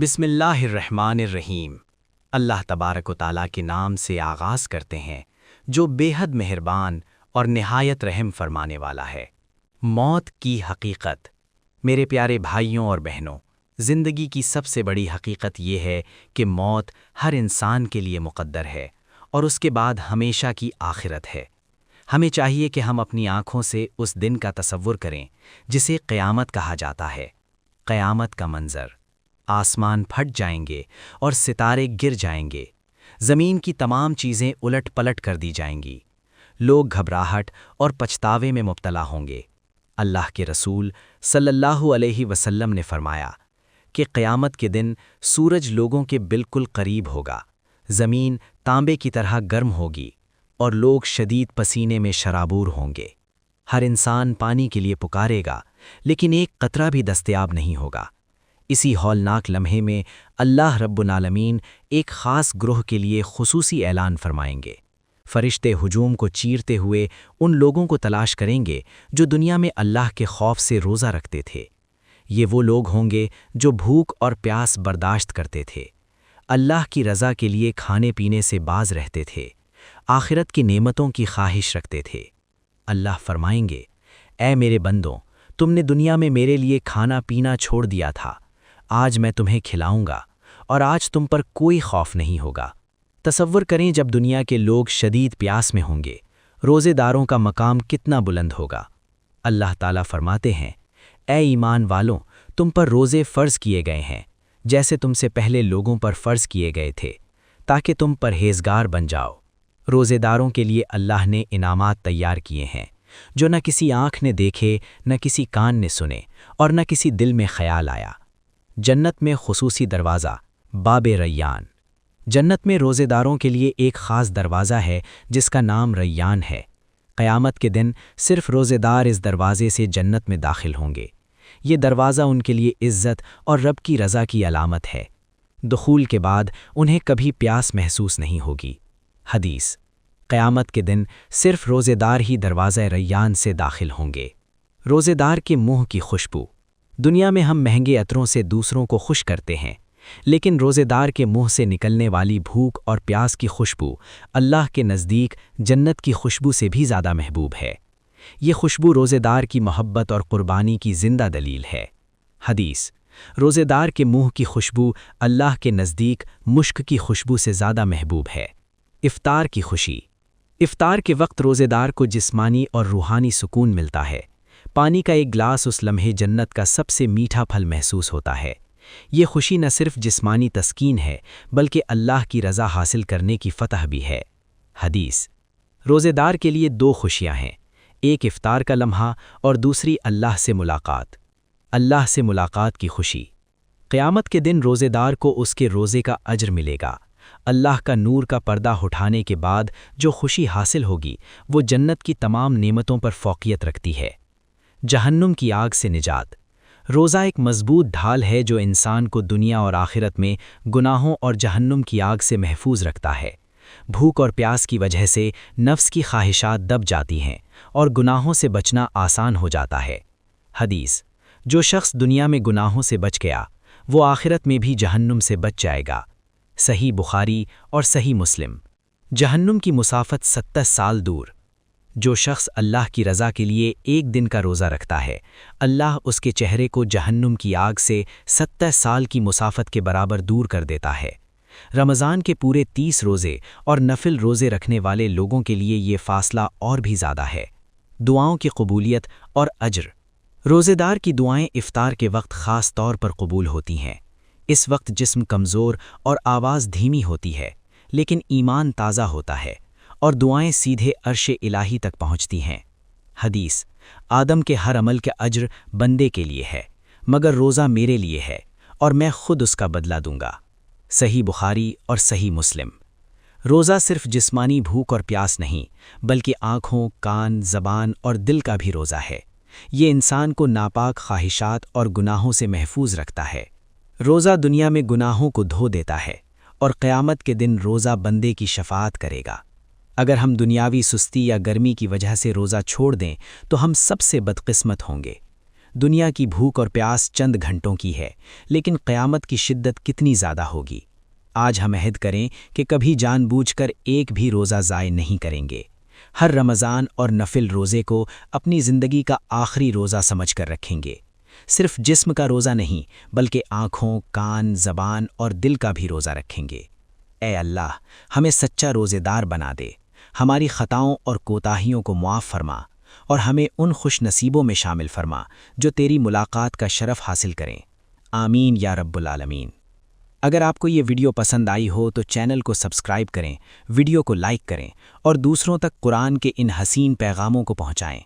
بسم اللہ الرحمن الرحیم۔ اللہ تبارک و تعالیٰ کے نام سے آغاز کرتے ہیں جو بے حد مہربان اور نہایت رحم فرمانے والا ہے۔ موت کی حقیقت۔ میرے پیارے بھائیوں اور بہنوں، زندگی کی سب سے بڑی حقیقت یہ ہے کہ موت ہر انسان کے لیے مقدر ہے اور اس کے بعد ہمیشہ کی آخرت ہے۔ ہمیں چاہیے کہ ہم اپنی آنکھوں سے اس دن کا تصور کریں جسے قیامت کہا جاتا ہے۔ قیامت کا منظر، آسمان پھٹ جائیں گے اور ستارے گر جائیں گے، زمین کی تمام چیزیں الٹ پلٹ کر دی جائیں گی، لوگ گھبراہٹ اور پچھتاوے میں مبتلا ہوں گے۔ اللہ کے رسول صلی اللہ علیہ وسلم نے فرمایا کہ قیامت کے دن سورج لوگوں کے بالکل قریب ہوگا، زمین تانبے کی طرح گرم ہوگی اور لوگ شدید پسینے میں شرابور ہوں گے۔ ہر انسان پانی کے لیے پکارے گا لیکن ایک قطرہ بھی دستیاب نہیں ہوگا۔ اسی ہولناک لمحے میں اللہ رب العالمین ایک خاص گروہ کے لیے خصوصی اعلان فرمائیں گے۔ فرشتے ہجوم کو چیرتے ہوئے ان لوگوں کو تلاش کریں گے جو دنیا میں اللہ کے خوف سے روزہ رکھتے تھے۔ یہ وہ لوگ ہوں گے جو بھوک اور پیاس برداشت کرتے تھے، اللہ کی رضا کے لیے کھانے پینے سے باز رہتے تھے، آخرت کی نعمتوں کی خواہش رکھتے تھے۔ اللہ فرمائیں گے، اے میرے بندوں، تم نے دنیا میں میرے لیے کھانا پینا چھوڑ دیا تھا، آج میں تمہیں کھلاؤں گا اور آج تم پر کوئی خوف نہیں ہوگا۔ تصور کریں جب دنیا کے لوگ شدید پیاس میں ہوں گے، روزے داروں کا مقام کتنا بلند ہوگا۔ اللہ تعالیٰ فرماتے ہیں، اے ایمان والوں، تم پر روزے فرض کیے گئے ہیں جیسے تم سے پہلے لوگوں پر فرض کیے گئے تھے تاکہ تم پرہیزگار بن جاؤ۔ روزے داروں کے لیے اللہ نے انعامات تیار کیے ہیں جو نہ کسی آنکھ نے دیکھے، نہ کسی کان نے سنے اور نہ کسی دل میں خیال آیا۔ جنت میں خصوصی دروازہ، باب ریان۔ جنت میں روزے داروں کے لیے ایک خاص دروازہ ہے جس کا نام ریان ہے۔ قیامت کے دن صرف روزے دار اس دروازے سے جنت میں داخل ہوں گے۔ یہ دروازہ ان کے لیے عزت اور رب کی رضا کی علامت ہے۔ دخول کے بعد انہیں کبھی پیاس محسوس نہیں ہوگی۔ حدیث: قیامت کے دن صرف روزے دار ہی دروازہ ریان سے داخل ہوں گے۔ روزے دار کے منہ کی خوشبو۔ دنیا میں ہم مہنگے عطروں سے دوسروں کو خوش کرتے ہیں، لیکن روزے دار کے منہ سے نکلنے والی بھوک اور پیاس کی خوشبو اللہ کے نزدیک جنت کی خوشبو سے بھی زیادہ محبوب ہے۔ یہ خوشبو روزے دار کی محبت اور قربانی کی زندہ دلیل ہے۔ حدیث: روزے دار کے منہ کی خوشبو اللہ کے نزدیک مشک کی خوشبو سے زیادہ محبوب ہے۔ افطار کی خوشی۔ افطار کے وقت روزے دار کو جسمانی اور روحانی سکون ملتا ہے۔ پانی کا ایک گلاس اس لمحے جنت کا سب سے میٹھا پھل محسوس ہوتا ہے۔ یہ خوشی نہ صرف جسمانی تسکین ہے بلکہ اللہ کی رضا حاصل کرنے کی فتح بھی ہے۔ حدیث: روزے دار کے لیے دو خوشیاں ہیں، ایک افطار کا لمحہ اور دوسری اللہ سے ملاقات۔ اللہ سے ملاقات کی خوشی۔ قیامت کے دن روزے دار کو اس کے روزے کا اجر ملے گا۔ اللہ کا نور کا پردہ اٹھانے کے بعد جو خوشی حاصل ہوگی وہ جنت کی تمام نعمتوں پر فوقیت رکھتی ہے۔ جہنم کی آگ سے نجات۔ روزہ ایک مضبوط ڈھال ہے جو انسان کو دنیا اور آخرت میں گناہوں اور جہنم کی آگ سے محفوظ رکھتا ہے۔ بھوک اور پیاس کی وجہ سے نفس کی خواہشات دب جاتی ہیں اور گناہوں سے بچنا آسان ہو جاتا ہے۔ حدیث: جو شخص دنیا میں گناہوں سے بچ گیا وہ آخرت میں بھی جہنم سے بچ جائے گا۔ صحیح بخاری اور صحیح مسلم۔ جہنم کی مسافت 70 سال دور۔ جو شخص اللہ کی رضا کے لیے ایک دن کا روزہ رکھتا ہے، اللہ اس کے چہرے کو جہنم کی آگ سے 70 سال کی مسافت کے برابر دور کر دیتا ہے۔ رمضان کے پورے 30 روزے اور نفل روزے رکھنے والے لوگوں کے لیے یہ فاصلہ اور بھی زیادہ ہے۔ دعاؤں کی قبولیت اور اجر۔ روزے دار کی دعائیں افطار کے وقت خاص طور پر قبول ہوتی ہیں۔ اس وقت جسم کمزور اور آواز دھیمی ہوتی ہے، لیکن ایمان تازہ ہوتا ہے اور دعائیں سیدھے عرش الہی تک پہنچتی ہیں۔ حدیث: آدم کے ہر عمل کا اجر بندے کے لیے ہے، مگر روزہ میرے لیے ہے اور میں خود اس کا بدلہ دوں گا۔ صحیح بخاری اور صحیح مسلم۔ روزہ صرف جسمانی بھوک اور پیاس نہیں بلکہ آنکھوں، کان، زبان اور دل کا بھی روزہ ہے۔ یہ انسان کو ناپاک خواہشات اور گناہوں سے محفوظ رکھتا ہے۔ روزہ دنیا میں گناہوں کو دھو دیتا ہے اور قیامت کے دن روزہ بندے کی شفاعت کرے گا۔ اگر ہم دنیاوی سستی یا گرمی کی وجہ سے روزہ چھوڑ دیں تو ہم سب سے بدقسمت ہوں گے۔ دنیا کی بھوک اور پیاس چند گھنٹوں کی ہے، لیکن قیامت کی شدت کتنی زیادہ ہوگی۔ آج ہم عہد کریں کہ کبھی جان بوجھ کر ایک بھی روزہ ضائع نہیں کریں گے۔ ہر رمضان اور نفل روزے کو اپنی زندگی کا آخری روزہ سمجھ کر رکھیں گے۔ صرف جسم کا روزہ نہیں، بلکہ آنکھوں، کان، زبان اور دل کا بھی روزہ رکھیں گے۔ اے اللہ، ہمیں سچا روزے دار بنا دے، ہماری خطاؤں اور کوتاہیوں کو معاف فرما، اور ہمیں ان خوش نصیبوں میں شامل فرما جو تیری ملاقات کا شرف حاصل کریں۔ آمین یا رب العالمین۔ اگر آپ کو یہ ویڈیو پسند آئی ہو تو چینل کو سبسکرائب کریں، ویڈیو کو لائک کریں اور دوسروں تک قرآن کے ان حسین پیغاموں کو پہنچائیں۔